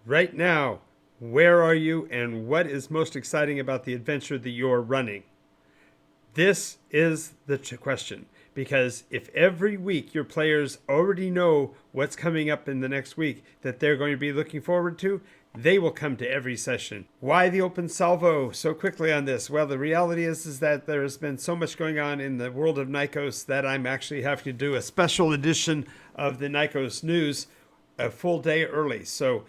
right now, where are you and what is most exciting about the adventure that you're running? This is the question. Because if every week your players already know what's coming up in the next week that they're going to be looking forward to, they will come to every session. Why the open salvo so quickly on this? Well, the reality is that there has been so much going on in the world of Nycos that I'm actually having to do a special edition of the Nycos news a full day early. So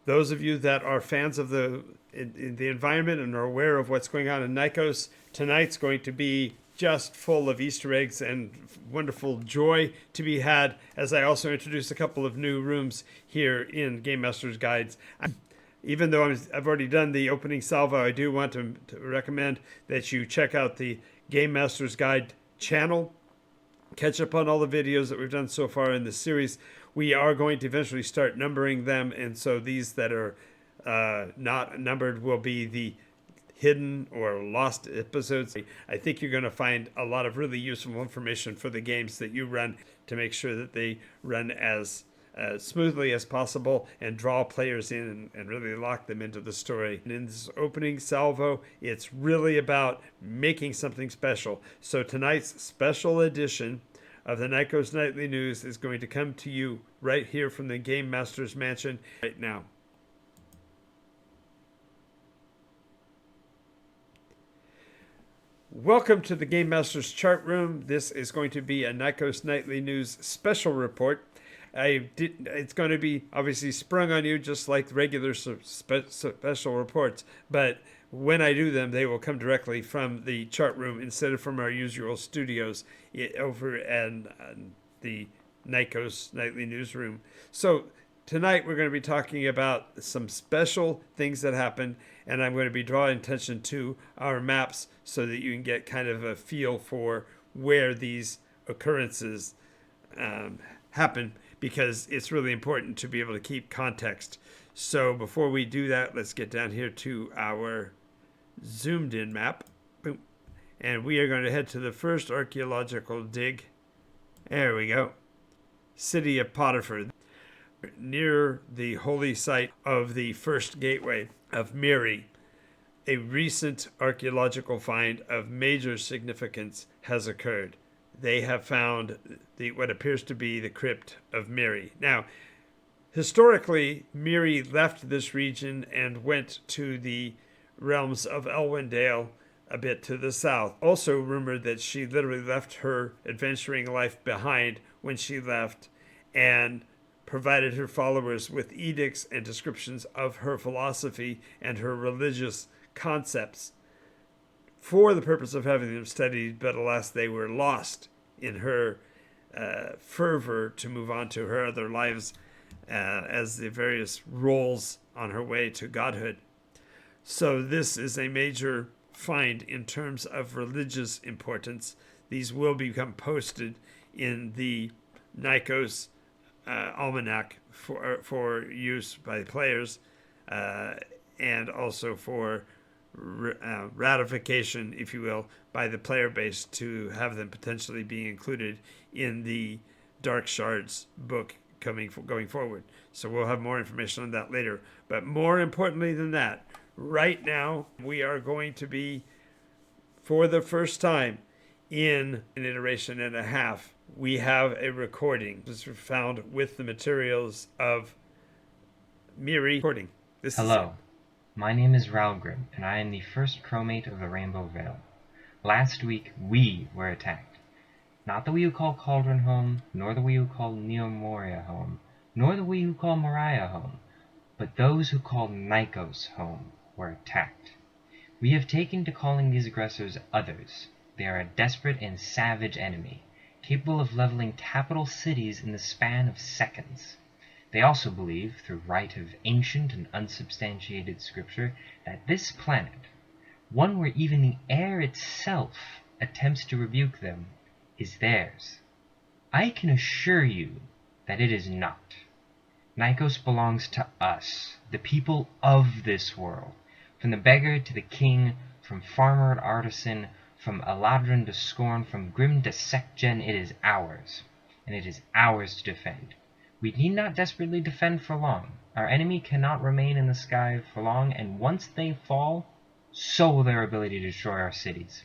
those of you that are fans of the environment and are aware of what's going on in Nycos, tonight's going to be just full of Easter eggs and wonderful joy to be had, as I also introduce a couple of new rooms here in Game Masters Guides. Even though I've already done the opening salvo, I do want to recommend that you check out the Game Masters Guide channel. Catch up on all the videos that we've done so far in this series. We are going to eventually start numbering them, and so these that are not numbered will be the hidden or lost episodes. I think you're going to find a lot of really useful information for the games that you run to make sure that they run as smoothly as possible and draw players in and really lock them into the story. And in this opening salvo, it's really about making something special. So tonight's special edition of the Nycos Nightly News is going to come to you right here from the Game Masters Mansion right now. Welcome to the Game Masters Chart Room. This is going to be a Nycos Nightly News special report. It's going to be obviously sprung on you just like regular special reports, but when I do them, they will come directly from the chart room instead of from our usual studios over in the Nycos Nightly Newsroom. So tonight we're going to be talking about some special things that happened, and I'm going to be drawing attention to our maps so that you can get kind of a feel for where these occurrences happen, because it's really important to be able to keep context. So before we do that, let's get down here to our zoomed in map. Boom. And we are going to head to the first archaeological dig. There we go. City of Potiphar, near the holy site of the first gateway of Miri. A recent archaeological find of major significance has occurred. They have found what appears to be the crypt of Miri. Now, historically, Miri left this region and went to the realms of Elwendale, a bit to the south. Also rumored that she literally left her adventuring life behind when she left and provided her followers with edicts and descriptions of her philosophy and her religious concepts for the purpose of having them studied, but alas, they were lost in her fervor to move on to her other lives as the various roles on her way to godhood. So this is a major find in terms of religious importance. These will become posted in the Nycos almanac for use by players and also for ratification, if you will, by the player base to have them potentially be included in the Dark Shards book going forward. So we'll have more information on that later. But more importantly than that, right now we are going to be, for the first time in an iteration and a half, we have a recording. This was found with the materials of Miri recording. Hello, my name is Ralgrim, and I am the first crewmate of the Rainbow Veil. Last week, we were attacked. Not the we who call Cauldron home, nor the we who call Neomoria home, nor the we who call Moria home, but those who call Nycos home were attacked. We have taken to calling these aggressors others. They are a desperate and savage enemy, capable of leveling capital cities in the span of seconds. They also believe, through right of ancient and unsubstantiated scripture, that this planet, one where even the air itself attempts to rebuke them, is theirs. I can assure you that it is not. Nycos belongs to us, the people of this world. From the beggar to the king, from farmer to artisan, from Eladrin to Scorn, from Grim to Secgen, it is ours, and it is ours to defend. We need not desperately defend for long. Our enemy cannot remain in the sky for long, and once they fall, so will their ability to destroy our cities.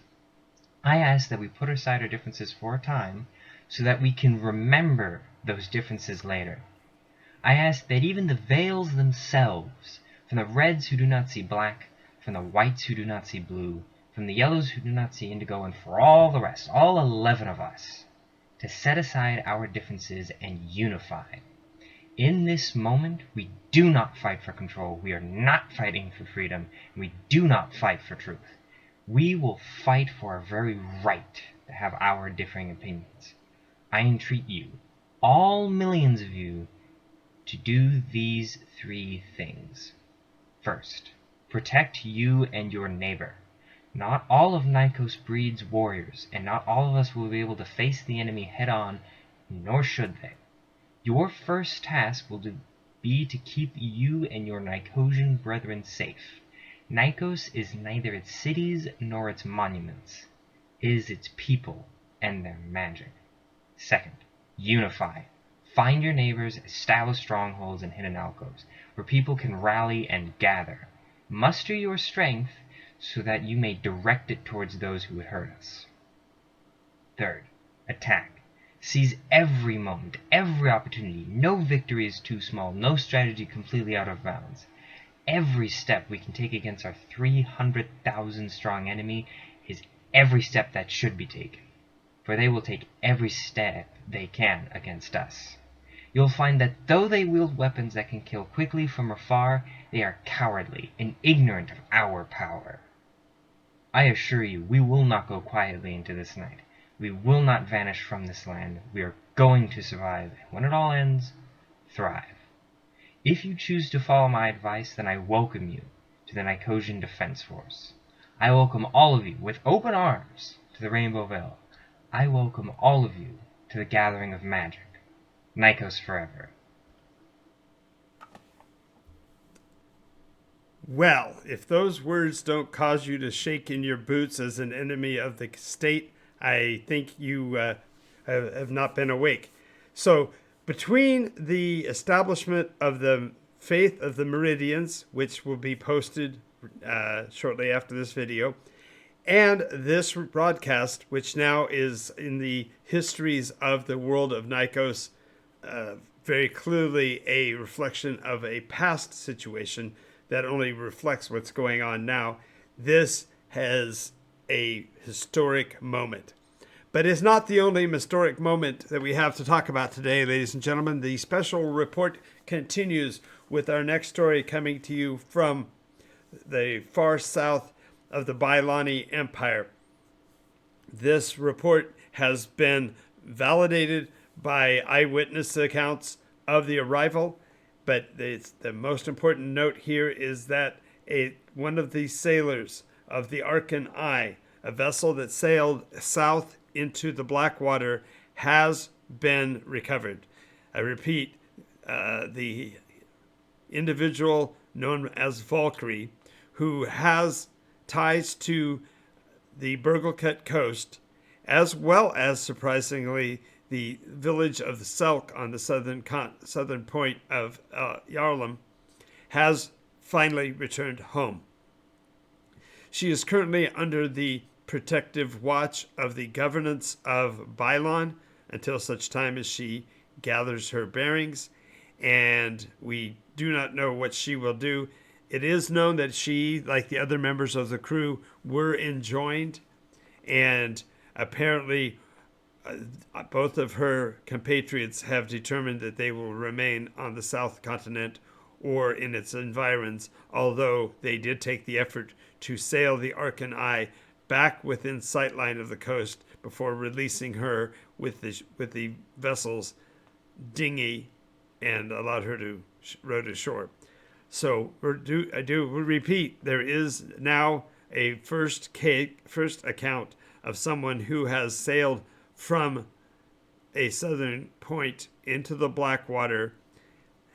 I ask that we put aside our differences for a time, so that we can remember those differences later. I ask that even the Veils themselves, from the reds who do not see black, from the whites who do not see blue, from the yellows who do not see indigo, and for all the rest, all 11 of us, to set aside our differences and unify. In this moment, we do not fight for control, we are not fighting for freedom, and we do not fight for truth. We will fight for our very right to have our differing opinions. I entreat you, all millions of you, to do these 3 things. First, protect you and your neighbor. Not all of Nycos breeds warriors, and not all of us will be able to face the enemy head on, nor should they. Your first task will be to keep you and your Nycosian brethren safe. Nycos is neither its cities nor its monuments. It is its people and their magic. Second, unify. Find your neighbors, establish strongholds and hidden alcoves, where people can rally and gather. Muster your strength so that you may direct it towards those who would hurt us. Third, attack. Seize every moment, every opportunity. No victory is too small, no strategy completely out of bounds. Every step we can take against our 300,000 strong enemy is every step that should be taken, for they will take every step they can against us. You'll find that though they wield weapons that can kill quickly from afar, they are cowardly and ignorant of our power. I assure you, we will not go quietly into this night. We will not vanish from this land. We are going to survive, and when it all ends, thrive. If you choose to follow my advice, then I welcome you to the Nycosian Defense Force. I welcome all of you with open arms to the Rainbow Veil. I welcome all of you to the gathering of magic. Nycos forever. Well, if those words don't cause you to shake in your boots as an enemy of the state, I think you have not been awake. So, between the establishment of the Faith of the Meridians, which will be posted shortly after this video, and this broadcast, which now is in the histories of the world of Nycos, very clearly a reflection of a past situation that only reflects what's going on now. This has a historic moment. But it's not the only historic moment that we have to talk about today, ladies and gentlemen. The special report continues with our next story coming to you from the far south of the Bailani Empire. This report has been validated by eyewitness accounts of the arrival, but the most important note here is that one of the sailors of the Arkan Eye, a vessel that sailed south into the Blackwater, has been recovered. I repeat, the individual known as Valkyrie, who has ties to the Burglecut coast, as well as, surprisingly, the village of the Selk on the southern point of Yarlum, has finally returned home. She is currently under the protective watch of the governance of Bailon until such time as she gathers her bearings, and we do not know what she will do. It is known that she, like the other members of the crew, were enjoined, and apparently both of her compatriots have determined that they will remain on the South Continent or in its environs, although they did take the effort to sail the Arkan Eye back within sightline of the coast before releasing her with the vessel's dinghy and allowed her to row to shore. So we repeat, there is now a first account of someone who has sailed from a southern point into the Blackwater,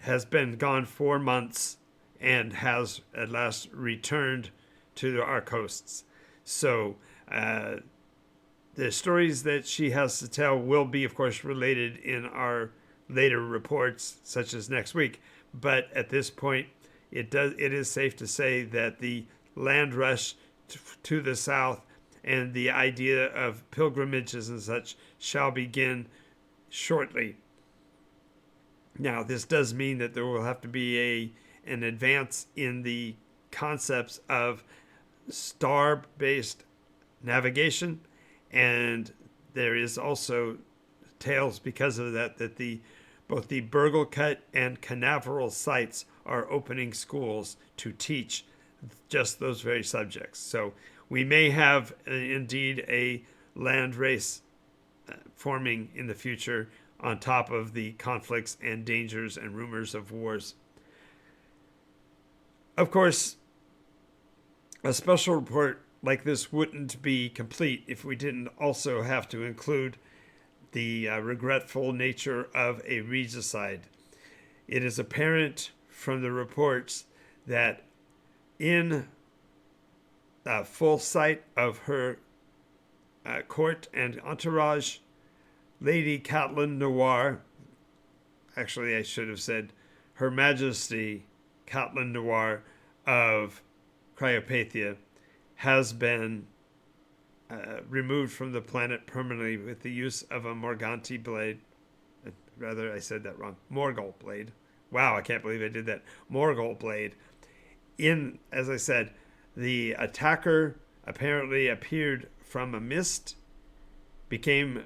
has been gone 4 months, and has at last returned to our coasts. So the stories that she has to tell will be, of course, related in our later reports, such as next week. but at this point, it is safe to say that the land rush to the south and the idea of pilgrimages and such shall begin shortly. Now, this does mean that there will have to be an advance in the concepts of star-based navigation, and there is also tales because of that both the Burglecut and Canaveral sites are opening schools to teach just those very subjects. So we may have indeed a land race forming in the future on top of the conflicts and dangers and rumors of wars. Of course, a special report like this wouldn't be complete if we didn't also have to include the regretful nature of a regicide. It is apparent from the reports that in full sight of her court and entourage, Lady Catelyn Noir, actually I should have said Her Majesty Catelyn Noir of Cryopathia, has been removed from the planet permanently with the use of a Morganti blade. Rather, I said that wrong. Morgul blade. Wow, I can't believe I did that. Morgul blade. As I said, the attacker apparently appeared from a mist, became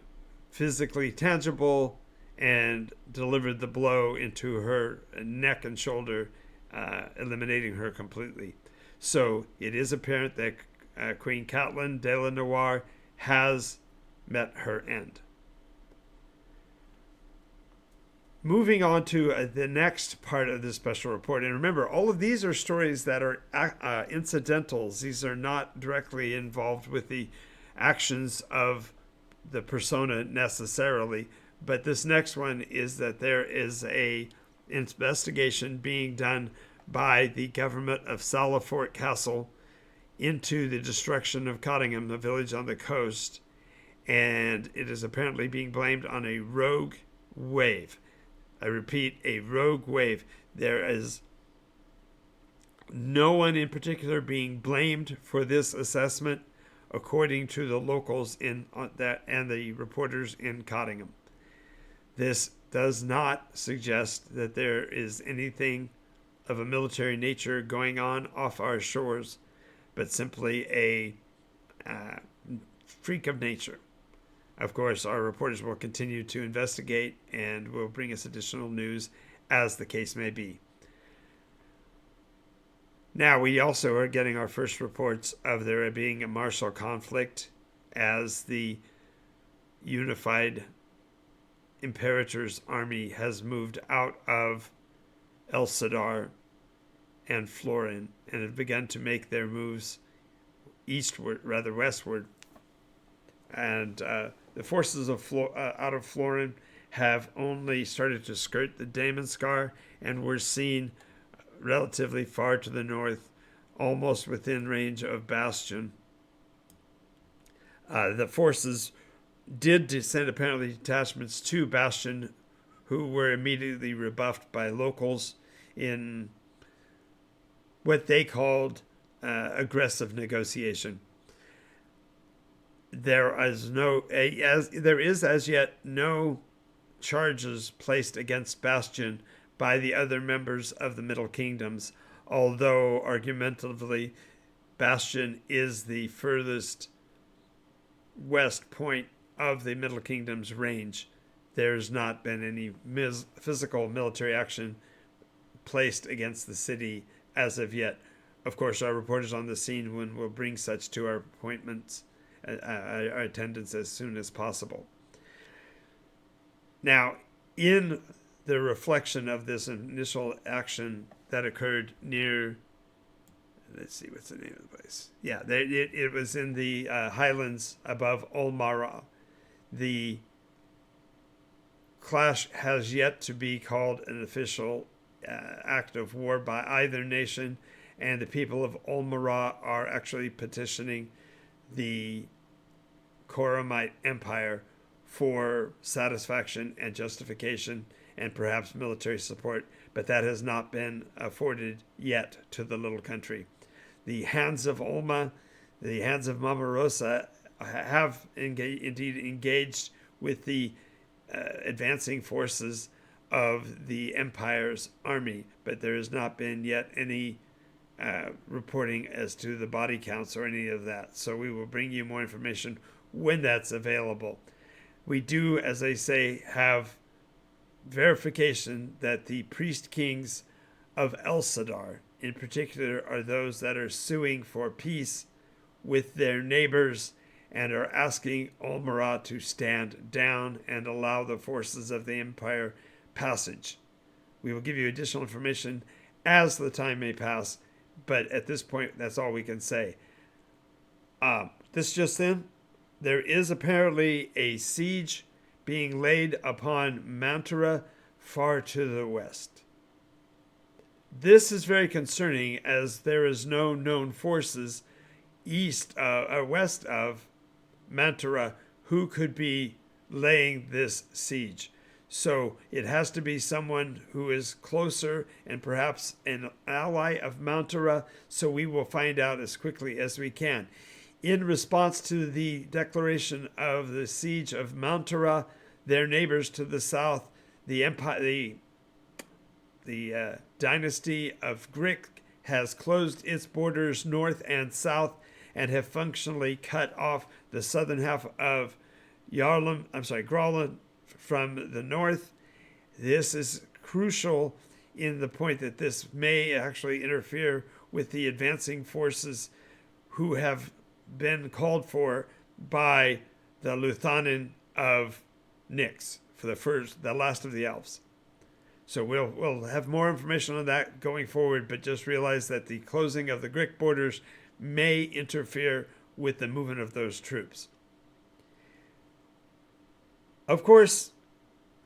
physically tangible, and delivered the blow into her neck and shoulder, eliminating her completely. So it is apparent that Queen Catelyn de la Noir has met her end. Moving on to the next part of this special report. And remember, all of these are stories that are incidentals. These are not directly involved with the actions of the persona necessarily. But this next one is that there is a investigation being done by the government of Salvo Castle into the destruction of Cottingham, the village on the coast. And it is apparently being blamed on a rogue wave. I repeat, a rogue wave. There is no one in particular being blamed for this assessment, according to the locals and the reporters in Cottingham. This does not suggest that there is anything of a military nature going on off our shores, but simply a freak of nature. Of course, our reporters will continue to investigate and will bring us additional news as the case may be. Now, we also are getting our first reports of there being a martial conflict as the unified Imperator's army has moved out of El Sadar and Florin and have begun to make their moves westward. And the forces of out of Florin have only started to skirt the Damonscar, and we're seen relatively far to the north, almost within range of Bastion. The forces did send apparently detachments to Bastion, who were immediately rebuffed by locals in what they called aggressive negotiation. There is as yet no charges placed against Bastion by the other members of the Middle Kingdoms, although argumentatively Bastion is the furthest west point of the Middle Kingdom's range. There's not been any physical military action placed against the city as of yet. Of course, our reporters on the scene will bring such to our appointments, our attendance as soon as possible. Now, in the reflection of this initial action that occurred near, let's see, what's the name of the place? Yeah, it was in the highlands above Olmara. The clash has yet to be called an official act of war by either nation, and the people of Olmara are actually petitioning the Koramite Empire for satisfaction and justification and perhaps military support but that has not been afforded yet to the little country. The Hands of Olma, the Hands of Mamarosa have indeed engaged with the advancing forces of the Empire's army, but there has not been yet any reporting as to the body counts or any of that. So we will bring you more information when that's available. We do, as I say, have verification that the priest kings of El Sadar, in particular, are those that are suing for peace with their neighbors and are asking Olmara to stand down and allow the forces of the Empire passage. We will give you additional information as the time may pass, but at this point, that's all we can say. This just in, there is apparently a siege being laid upon Mantua far to the west. This is very concerning, as there is no known forces west of Mantua who could be laying this siege. So it has to be someone who is closer and perhaps an ally of Mantua, so we will find out as quickly as we can. In response to the declaration of the siege of Mantua, their neighbors to the south, the dynasty of Grick has closed its borders north and south and have functionally cut off the southern half of Grauland from the north. This is crucial in the point that this may actually interfere with the advancing forces who have been called for by the Luthanin of Nyx for the last of the elves. So we'll have more information on that going forward, but just realize that the closing of the Grick borders may interfere with the movement of those troops. Of course,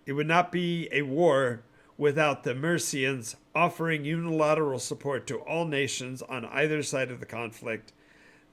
it would not be a war without the Mercians offering unilateral support to all nations on either side of the conflict.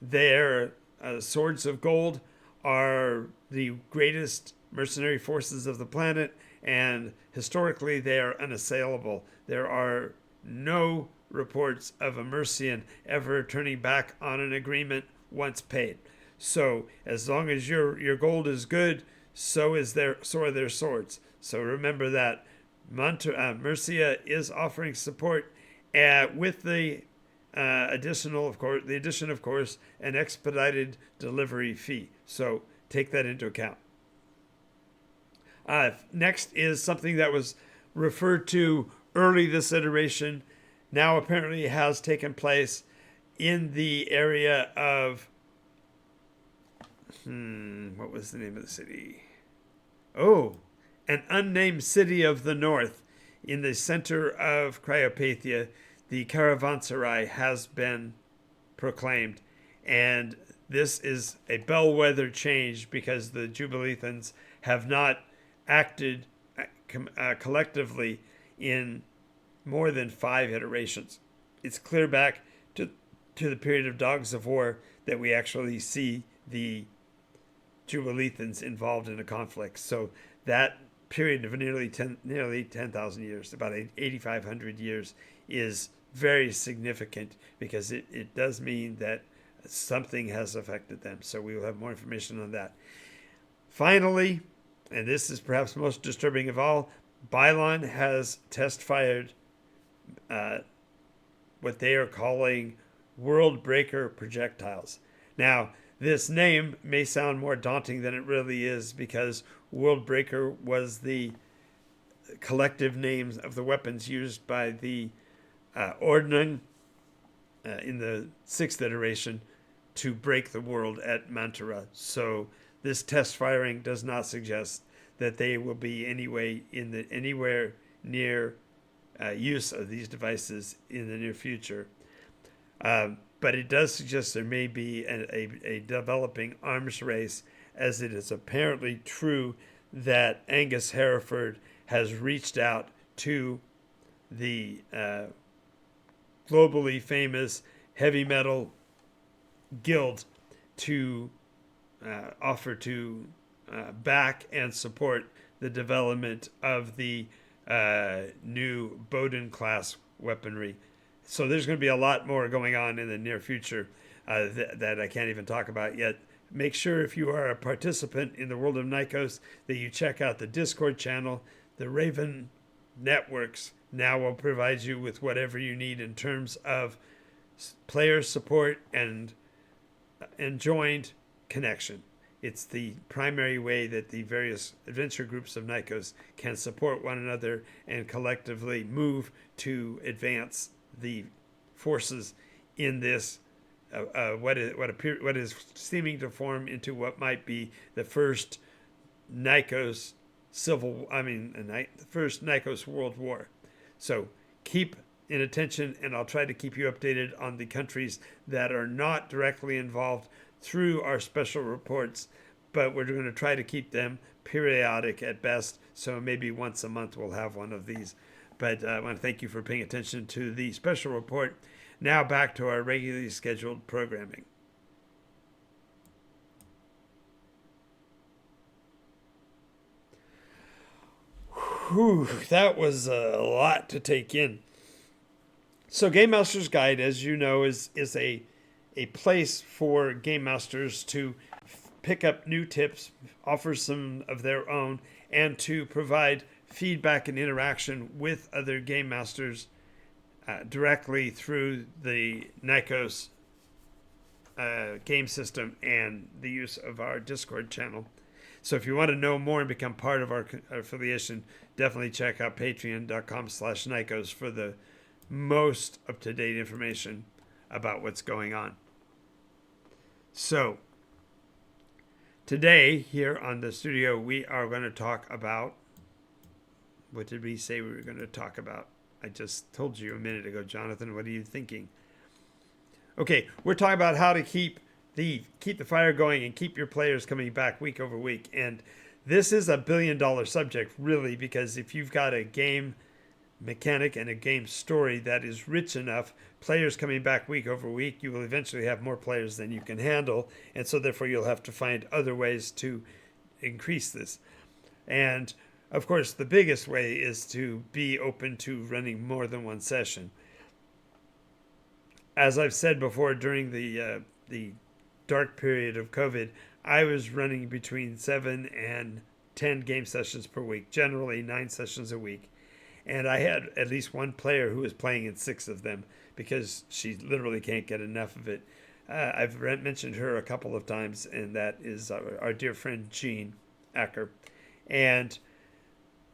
Their swords of gold are the greatest mercenary forces of the planet, and historically they are unassailable. There are no reports of a Mercian ever turning back on an agreement once paid. So as long as your gold is good, so are their swords. So remember that Mercia is offering support with the addition, of course, an expedited delivery fee. So take that into account. Next is something that was referred to early this iteration, now apparently has taken place in the area of, what was the name of the city? Oh, an unnamed city of the north in the center of Cryopathia. The caravanserai has been proclaimed, and this is a bellwether change because the Jubilethans have not acted collectively in more than 5 iterations. It's clear back to the period of Dogs of War that we actually see the Jubilethans involved in a conflict. So that period of nearly 10,000 years, about 8,500 years, is very significant because it does mean that something has affected them. So we will have more information on that. Finally, and this is perhaps most disturbing of all, Bylon has test fired what they are calling world breaker projectiles. Now, this name may sound more daunting than it really is because world breaker was the collective names of the weapons used by the Ordnung in the 6th iteration to break the world at Mantua. So this test firing does not suggest that they will be anywhere near use of these devices in the near future. But it does suggest there may be a developing arms race, as it is apparently true that Angus Hereford has reached out to the globally famous heavy metal guild to offer to back and support the development of the new Bowden class weaponry. So there's going to be a lot more going on in the near future that I can't even talk about yet. Make sure if you are a participant in the world of Nycos that you check out the Discord channel. The Raven Networks now will provide you with whatever you need in terms of player support and joined connection. It's the primary way that the various adventure groups of Nycos can support one another and collectively move to advance the forces in this what is seeming to form into what might be the first Nycos the first Nycos World War. So keep in attention, and I'll try to keep you updated on the countries that are not directly involved through our special reports, but we're going to try to keep them periodic at best, so maybe once a month we'll have one of these. But I want to thank you for paying attention to the special report. Now back to our regularly scheduled programming. Whew, that was a lot to take in. So Game Masters Guide, as you know, is a place for game masters to pick up new tips, offer some of their own, and to provide feedback and interaction with other game masters directly through the Nycos game system and the use of our Discord channel. So if you want to know more and become part of our affiliation, definitely check out patreon.com/Nycos for the most up-to-date information about what's going on. So today here on the studio, we are going to talk about, what did we say we were going to talk about? I just told you a minute ago, Jonathan. What are you thinking? Okay, we're talking about how to keep the fire going and keep your players coming back week over week. And this is a billion-dollar subject, really, because if you've got a game mechanic and a game story that is rich enough, players coming back week over week, you will eventually have more players than you can handle, and so therefore you'll have to find other ways to increase this. And of course, the biggest way is to be open to running more than one session. As I've said before, during the dark period of COVID, I was running between 7 and 10 game sessions per week, generally 9 sessions a week. And I had at least one player who was playing in 6 of them because she literally can't get enough of it. I've mentioned her a couple of times, and that is our dear friend Jean Acker. And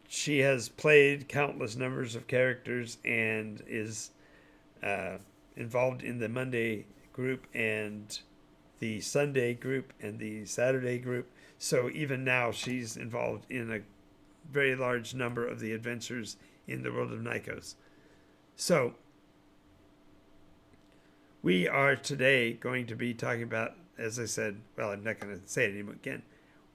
she has played countless numbers of characters and is involved in the Monday group and the Sunday group and the Saturday group. So even now she's involved in a very large number of the adventures in the world of Nycos. So we are today going to be talking about, as I said, well, I'm not going to say it anymore again.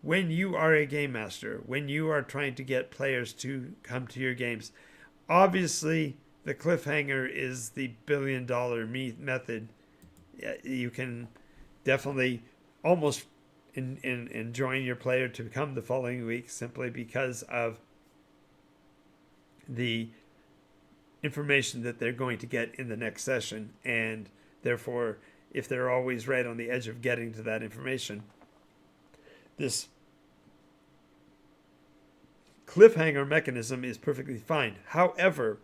When you are a game master, when you are trying to get players to come to your games, obviously the cliffhanger is the billion-dollar method. You can definitely almost enjoin your player to come the following week simply because of the information that they're going to get in the next session, and therefore if they're always right on the edge of getting to that information, this cliffhanger mechanism is perfectly fine. However,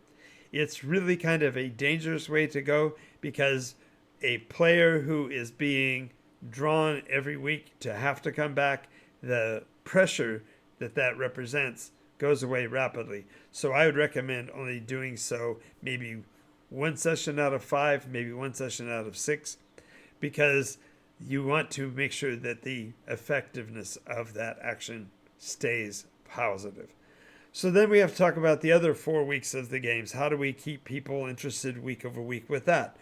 it's really kind of a dangerous way to go, because a player who is being drawn every week to have to come back, the pressure that represents goes away rapidly. So I would recommend only doing so maybe 1 session out of 5, maybe 1 session out of 6, because you want to make sure that the effectiveness of that action stays positive. So then we have to talk about the other 4 weeks of the games. How do we keep people interested week over week with that?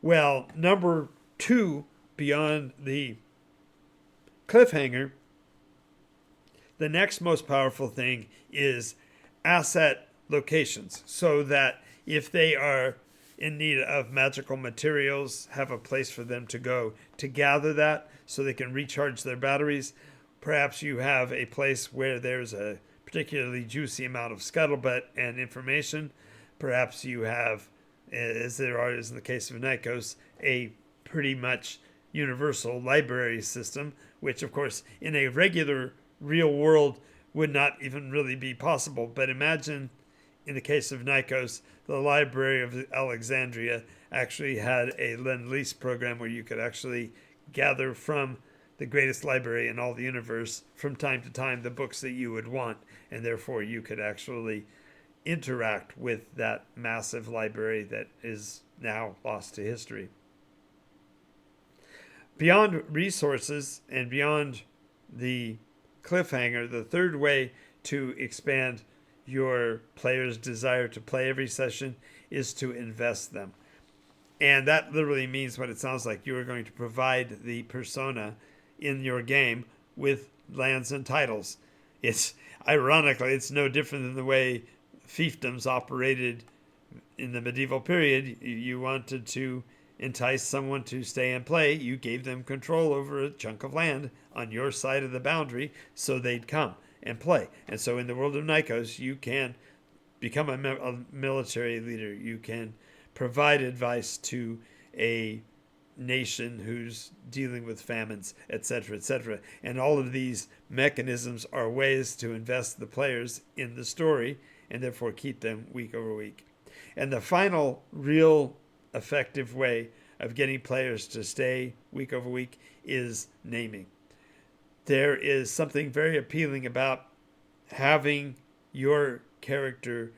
Well, number 2, beyond the cliffhanger, the next most powerful thing is asset locations, so that if they are in need of magical materials, have a place for them to go to gather that so they can recharge their batteries. Perhaps you have a place where there's a particularly juicy amount of scuttlebutt and information. Perhaps you have, as there is in the case of Nycos, a pretty much universal library system, which of course in a regular real world would not even really be possible. But imagine in the case of Nycos, the Library of Alexandria actually had a Lend-Lease program where you could actually gather from the greatest library in all the universe from time to time the books that you would want, and therefore you could actually interact with that massive library that is now lost to history. Beyond resources and beyond the cliffhanger, the third way to expand your players' desire to play every session is to invest them. And that literally means what it sounds like. You are going to provide the persona in your game with lands and titles. It's ironically, it's no different than the way fiefdoms operated in the medieval period. You wanted to entice someone to stay and play. You gave them control over a chunk of land on your side of the boundary so they'd come and play. And so in the world of Nycos, you can become a military leader. You can provide advice to a nation who's dealing with famines, etc., etc. And all of these mechanisms are ways to invest the players in the story and therefore keep them week over week. And the final real effective way of getting players to stay week over week is naming. There is something very appealing about having your character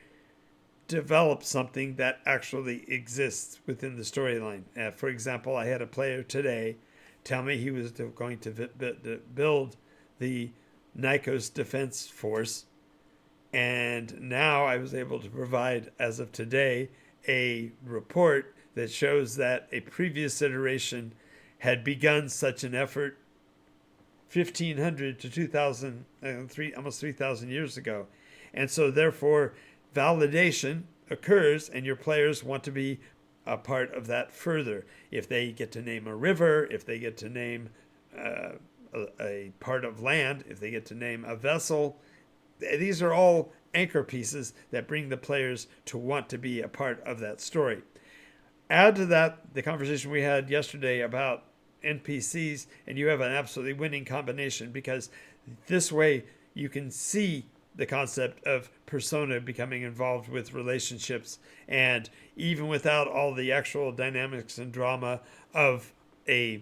develop something that actually exists within the storyline. For example, I had a player today tell me he was going to build the Nycos Defense Force, and now I was able to provide, as of today, a report that shows that a previous iteration had begun such an effort 1,500 to 2,000, almost 3,000 years ago. And so therefore, validation occurs and your players want to be a part of that further. If they get to name a river, if they get to name a part of land, if they get to name a vessel, these are all anchor pieces that bring the players to want to be a part of that story. Add to that the conversation we had yesterday about NPCs, and you have an absolutely winning combination, because this way you can see the concept of persona becoming involved with relationships, and even without all the actual dynamics and drama of a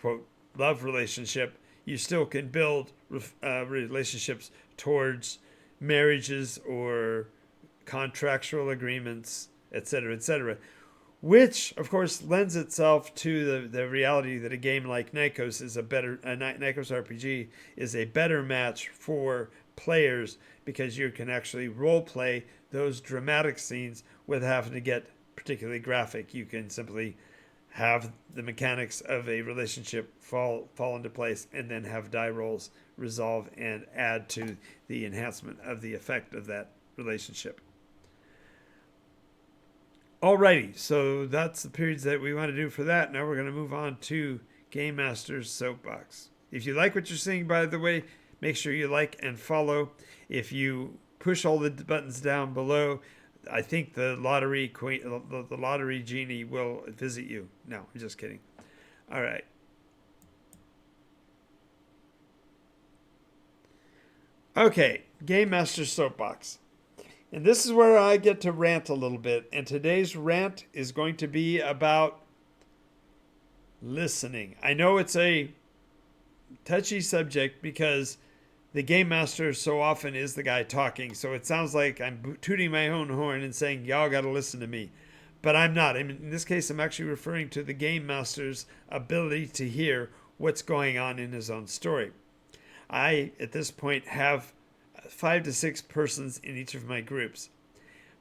quote love relationship, you still can build relationships towards marriages or contractual agreements, etc., etc., which of course lends itself to the reality that a game like Nycos is NycosRPG is a better match for players, because you can actually role play those dramatic scenes without having to get particularly graphic. You can simply have the mechanics of a relationship fall into place and then have die rolls resolve and add to the enhancement of the effect of that relationship. Alrighty, so that's the periods that we want to do for that. Now we're going to move on to Game Masters Soapbox. If you like what you're seeing, by the way, make sure you like and follow. If you push all the buttons down below, I think the lottery genie will visit you. No, I'm just kidding. All right. Okay, Game Master Soapbox. And this is where I get to rant a little bit. And today's rant is going to be about listening. I know it's a touchy subject because the Game Master so often is the guy talking. So it sounds like I'm tooting my own horn and saying, y'all got to listen to me. But I'm not. In this case, I'm actually referring to the Game Master's ability to hear what's going on in his own story. I, at this point, have 5 to 6 persons in each of my groups.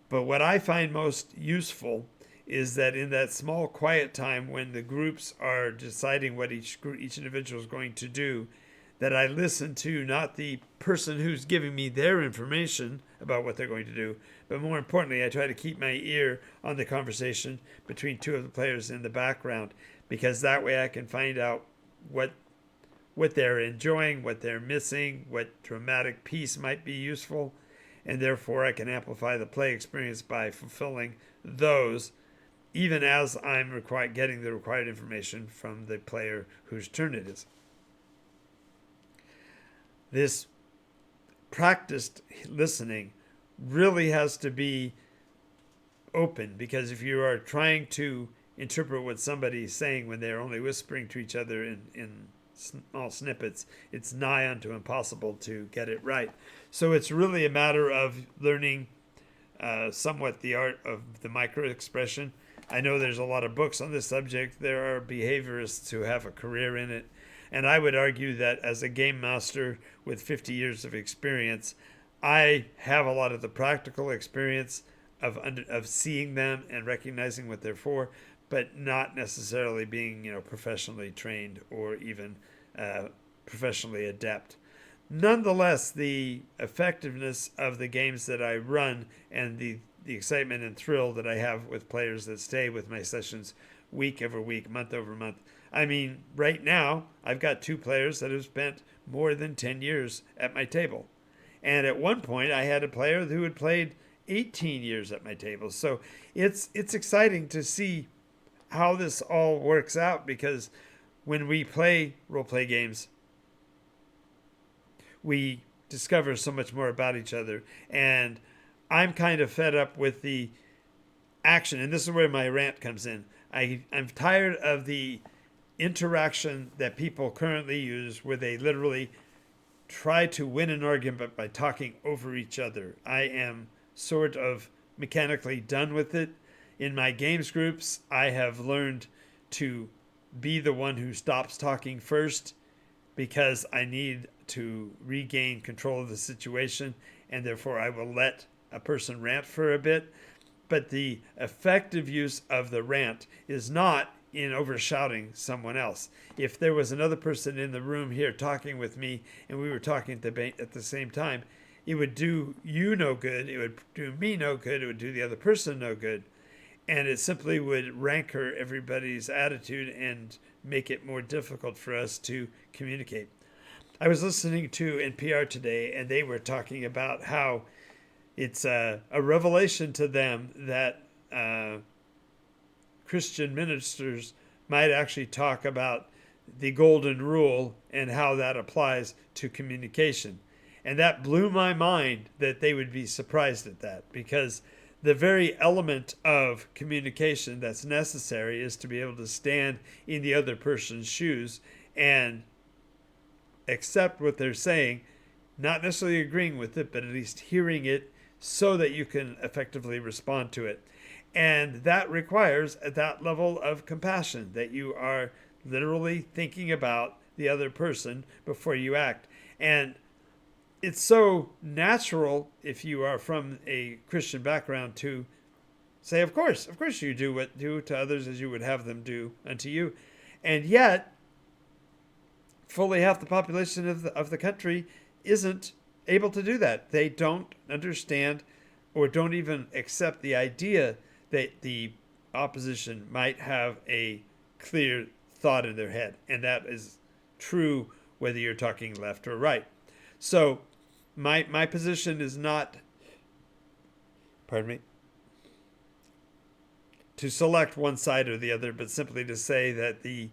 But what I find most useful is that in that small quiet time when the groups are deciding what each individual is going to do, that I listen to not the person who's giving me their information about what they're going to do, but more importantly, I try to keep my ear on the conversation between two of the players in the background, because that way I can find out what what they're enjoying, what they're missing, what dramatic piece might be useful, and therefore I can amplify the play experience by fulfilling those, even as I'm getting the required information from the player whose turn it is. This practiced listening really has to be open, because if you are trying to interpret what somebody's saying when they're only whispering to each other in small snippets, it's nigh unto impossible to get it right. So it's really a matter of learning somewhat the art of the micro expression. I know there's a lot of books on this subject. There are behaviorists who have a career in it. And I would argue that as a game master with 50 years of experience, I have a lot of the practical experience of seeing them and recognizing what they're for, but not necessarily being, professionally trained or even professionally adept. Nonetheless, the effectiveness of the games that I run and the excitement and thrill that I have with players that stay with my sessions week over week, month over month. I mean, right now, I've got 2 players that have spent more than 10 years at my table. And at one point, I had a player who had played 18 years at my table. So it's exciting to see how this all works out, because when we play role-play games, we discover so much more about each other. And I'm kind of fed up with the action. And this is where my rant comes in. I'm tired of the interaction that people currently use where they literally try to win an argument by talking over each other. I am sort of mechanically done with it. In my games groups, I have learned to be the one who stops talking first, because I need to regain control of the situation, and therefore I will let a person rant for a bit. But the effective use of the rant is not in overshouting someone else. If there was another person in the room here talking with me and we were talking at the same time, it would do you no good, it would do me no good, it would do the other person no good. And it simply would rancor everybody's attitude and make it more difficult for us to communicate. I was listening to NPR today, and they were talking about how it's a revelation to them that Christian ministers might actually talk about the golden rule and how that applies to communication. And that blew my mind that they would be surprised at that, because the very element of communication that's necessary is to be able to stand in the other person's shoes and accept what they're saying, not necessarily agreeing with it, but at least hearing it so that you can effectively respond to it. And that requires that level of compassion, that you are literally thinking about the other person before you act. And it's so natural, if you are from a Christian background, to say, of course you do to others as you would have them do unto you. And yet, fully half the population of the country isn't able to do that. They don't understand or don't even accept the idea that the opposition might have a clear thought in their head. And that is true whether you're talking left or right. So my position is not, to select one side or the other, but simply to say that the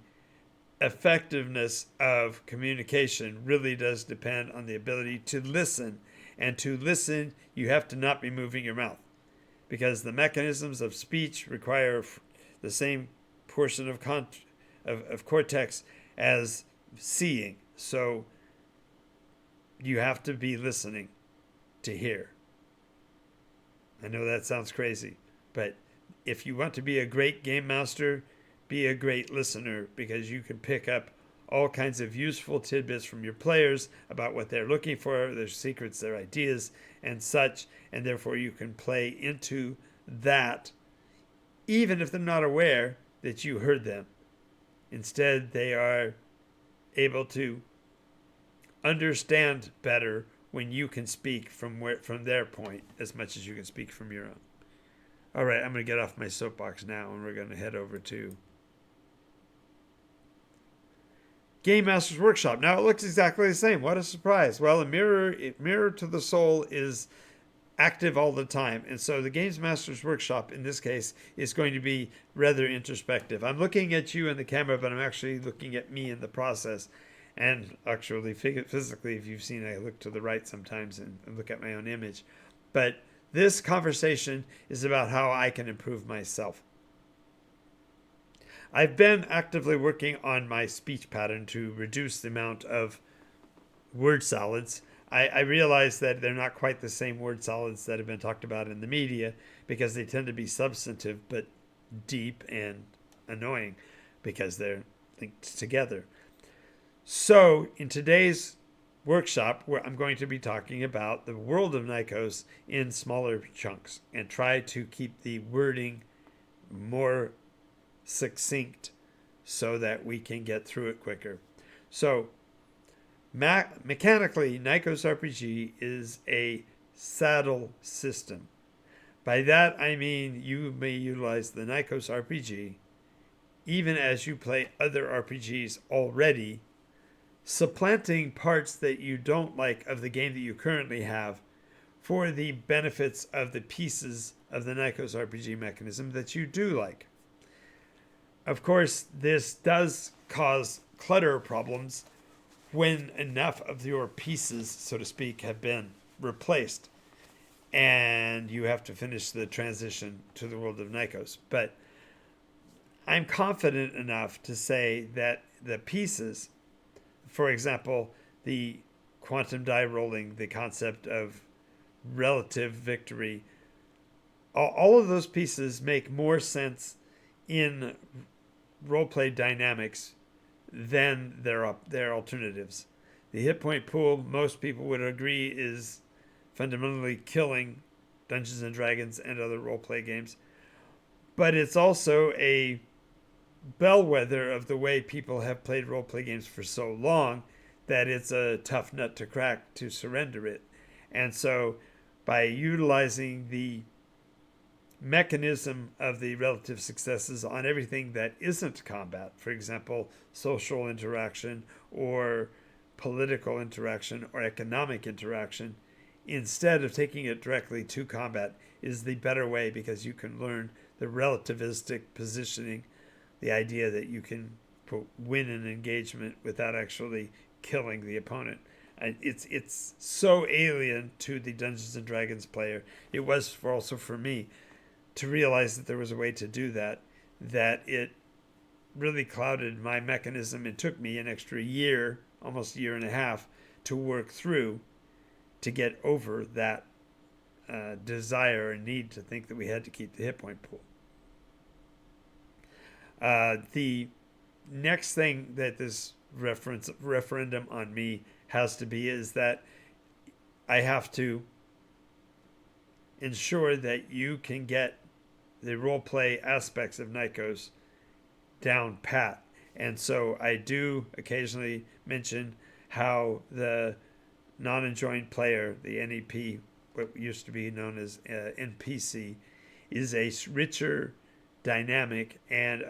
effectiveness of communication really does depend on the ability to listen. And to listen, you have to not be moving your mouth, because the mechanisms of speech require the same portion of cortex as seeing. So you have to be listening to hear. I know that sounds crazy, but if you want to be a great game master, be a great listener, because you can pick up all kinds of useful tidbits from your players about what they're looking for, their secrets, their ideas, and such, and therefore you can play into that, even if they're not aware that you heard them. Instead, they are able to understand better when you can speak from their point as much as you can speak from your own. All right, I'm going to get off my soapbox now, and we're going to head over to Game Masters Workshop. Now it looks exactly the same. What a surprise. Well, Mirror to the Soul is active all the time. And so the Games Masters Workshop in this case is going to be rather introspective. I'm looking at you in the camera, but I'm actually looking at me in the process. And actually, physically, if you've seen, I look to the right sometimes and look at my own image. But this conversation is about how I can improve myself. I've been actively working on my speech pattern to reduce the amount of word salads. I realize that they're not quite the same word salads that have been talked about in the media because they tend to be substantive but deep and annoying because they're linked together. So, in today's workshop, where I'm going to be talking about the world of Nycos in smaller chunks and try to keep the wording more succinct so that we can get through it quicker. So, mechanically, NycosRPG is a saddle system. By that I mean you may utilize the NycosRPG even as you play other RPGs already, supplanting parts that you don't like of the game that you currently have for the benefits of the pieces of the NycosRPG mechanism that you do like. Of course, this does cause clutter problems when enough of your pieces, so to speak, have been replaced and you have to finish the transition to the world of Nycos. But I'm confident enough to say that the pieces, for example, the quantum die rolling, the concept of relative victory, all of those pieces make more sense in roleplay dynamics than their alternatives. The hit point pool, most people would agree, is fundamentally killing Dungeons and Dragons and other roleplay games. But it's also a bellwether of the way people have played roleplay games for so long that it's a tough nut to crack to surrender it. And so by utilizing the mechanism of the relative successes on everything that isn't combat, for example, social interaction or political interaction or economic interaction, instead of taking it directly to combat, is the better way because you can learn the relativistic positioning, the idea that you can win an engagement without actually killing the opponent. It's so alien to the Dungeons and Dragons player. It was also for me to realize that there was a way to do that it really clouded my mechanism. It took me an extra year, almost a year and a half, to work through to get over that desire and need to think that we had to keep the hit point pool. The next thing that this referendum on me has to be is that I have to ensure that you can get the role play aspects of Nycos down pat. And so I do occasionally mention how the non-enjoined player, the NEP, what used to be known as NPC, is a richer dynamic and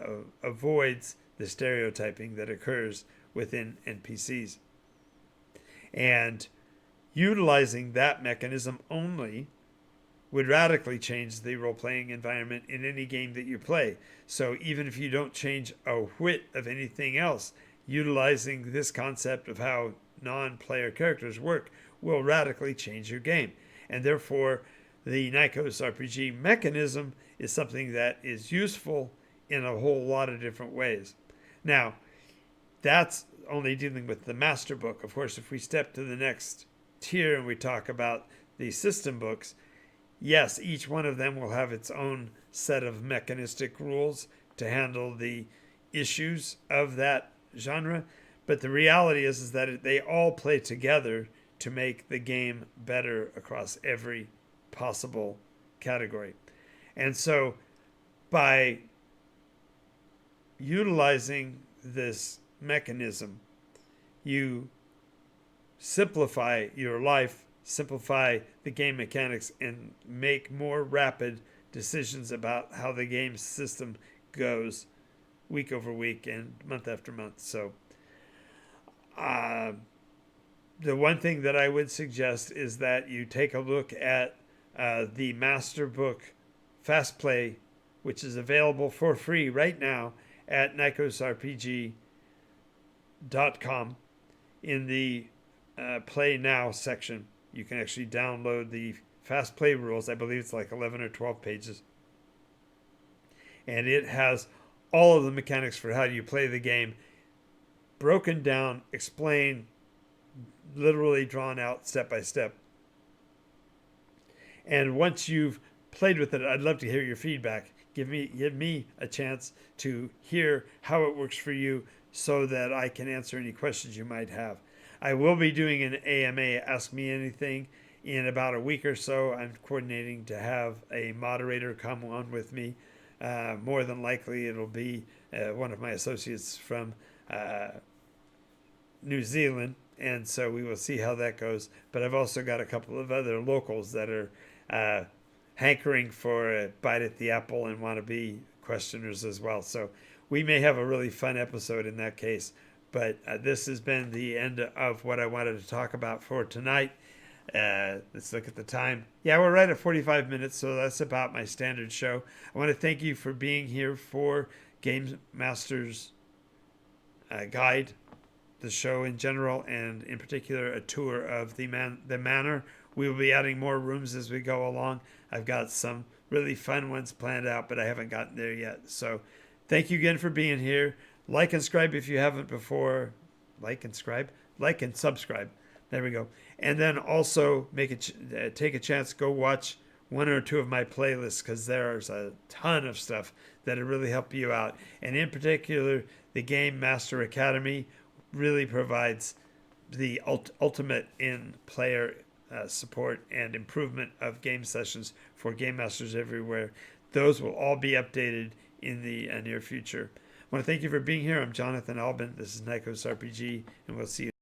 avoids the stereotyping that occurs within NPCs. And utilizing that mechanism only would radically change the role-playing environment in any game that you play. So even if you don't change a whit of anything else, utilizing this concept of how non-player characters work will radically change your game. And therefore, the NycosRPG mechanism is something that is useful in a whole lot of different ways. Now, that's only dealing with the master book. Of course, if we step to the next tier and we talk about the system books, yes, each one of them will have its own set of mechanistic rules to handle the issues of that genre. But the reality is that they all play together to make the game better across every possible category. And so by utilizing this mechanism, you simplify your life, simplify the game mechanics, and make more rapid decisions about how the game system goes week over week and month after month. So The one thing that I would suggest is that you take a look at the master book Fast Play, which is available for free right now at NycosRPG.com in the Play Now section. You can actually download the Fast Play rules. I believe it's like 11 or 12 pages. And it has all of the mechanics for how you play the game broken down, explained, literally drawn out step by step. And once you've played with it, I'd love to hear your feedback. Give me a chance to hear how it works for you so that I can answer any questions you might have. I will be doing an AMA, Ask Me Anything, in about a week or so. I'm coordinating to have a moderator come on with me. More than likely, it'll be one of my associates from New Zealand, and so we will see how that goes. But I've also got a couple of other locals that are hankering for a bite at the apple and want to be questioners as well. So we may have a really fun episode in that case. But this has been the end of what I wanted to talk about for tonight. Let's look at the time. Yeah, we're right at 45 minutes, so that's about my standard show. I want to thank you for being here for Game Masters Guide, the show in general, and in particular a tour of the manor. We will be adding more rooms as we go along. I've got some really fun ones planned out, but I haven't gotten there yet. So thank you again for being here. Like and subscribe if you haven't before. Like and subscribe. There we go. And then also take a chance, go watch one or two of my playlists, because there's a ton of stuff that'll really help you out. And in particular, the Game Master Academy really provides the ultimate in player support and improvement of game sessions for game masters everywhere. Those will all be updated in the near future. I want to thank you for being here. I'm Jonathan Albin. This is Nycos RPG, and we'll see you.